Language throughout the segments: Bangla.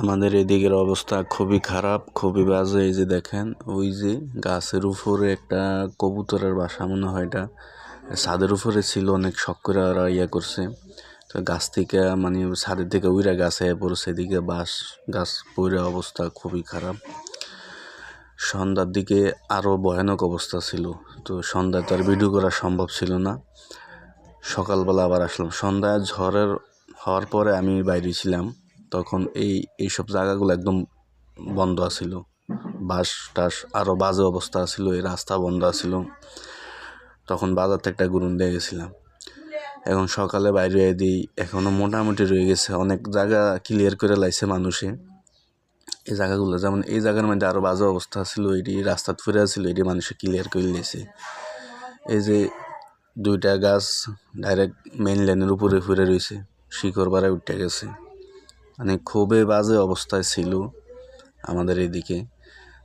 আমাদের এদিকের অবস্থা খুবই খারাপ, খুবই বাজে। এই যে দেখেন, ওই যে গাছের উপরে একটা কবুতরের বাসা মনে হয়, এটা ছাদের উপরে ছিল, অনেক শখ করে ওরা করছে। তো গাছ থেকে মানে ছাদের থেকে উইরা গাছে পড়ছে, এদিকে গাছ পড়ে অবস্থা খুবই খারাপ। সন্ধ্যার দিকে আরও ভয়ানক অবস্থা ছিল, তো সন্ধ্যায় তো আর ভিডিও করা সম্ভব ছিল না। সকালবেলা আবার আসলাম, সন্ধ্যায় ঝড়ের হওয়ার পরে আমি বাইরে ছিলাম, তখন এইসব জায়গাগুলো একদম বন্ধ আছিল, বাস টাস আরও বাজে অবস্থা ছিল, এই রাস্তা বন্ধ আছিল। তখন বাজার থেকে একটা গরুন দিয়ে গেছিলাম। এখন সকালে বাইরে দিই, এখনও মোটামুটি রয়ে গেছে, অনেক জায়গা ক্লিয়ার করে লাইছে মানুষে। এই জায়গাগুলো যেমন এই জায়গার মধ্যে আরও বাজে অবস্থা ছিল, এটি রাস্তা ফুরে ছিল, এটি মানুষে ক্লিয়ার করে লেছে। এই যে দুইটা গাছ ডাইরেক্ট মেইন লাইনের উপরে ফুরে রয়েছে, শিকড় বাড়ায় উঠে গেছে, মানে খুবই বাজে অবস্থায় ছিল আমাদের এদিকে।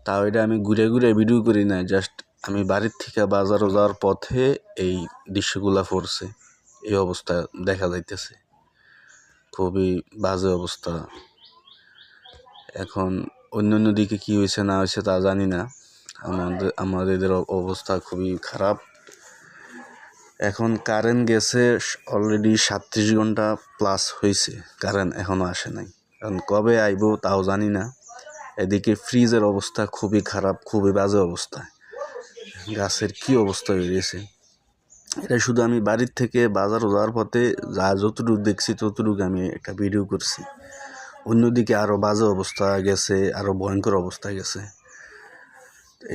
তাও এটা আমি ঘুরে ঘুরে ভিডিও করি না, জাস্ট আমি বাড়ির থেকে বাজারও যাওয়ার পথে এই দৃশ্যগুলা পড়ছে, এই অবস্থা দেখা যাইতেছে, খুবই বাজে অবস্থা। এখন অন্য দিকে কি হয়েছে না হয়েছে তা জানি না, আমাদের অবস্থা খুবই খারাপ। এখন কারেন্ট গেছে অলরেডি 37 ঘন্টা প্লাস হয়েছে, কারেন্ট এখনও আসে নাই, কারণ কবে আইব তাও জানি না। এদিকে ফ্রিজের অবস্থা খুবই খারাপ, খুবই বাজে অবস্থা, গাছের কি অবস্থা হয়ে গেছে। এটা শুধু আমি বাড়ির থেকে বাজারও যাওয়ার পথে যতটুকু দেখছি ততটুকু আমি একটা ভিডিও করছি। অন্যদিকে আরও বাজে অবস্থা গেছে, আরও ভয়ঙ্কর অবস্থা গেছে।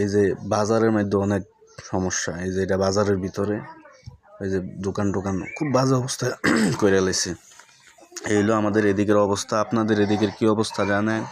এই যে বাজারের মধ্যে অনেক সমস্যা, এই যে এটা বাজারের ভিতরে, এই যে দোকান খুব বাজে অবস্থা করে লাইছে। এই হলো আমাদের এদিকের অবস্থা। আপনাদের এদিকের কি অবস্থা জানেন?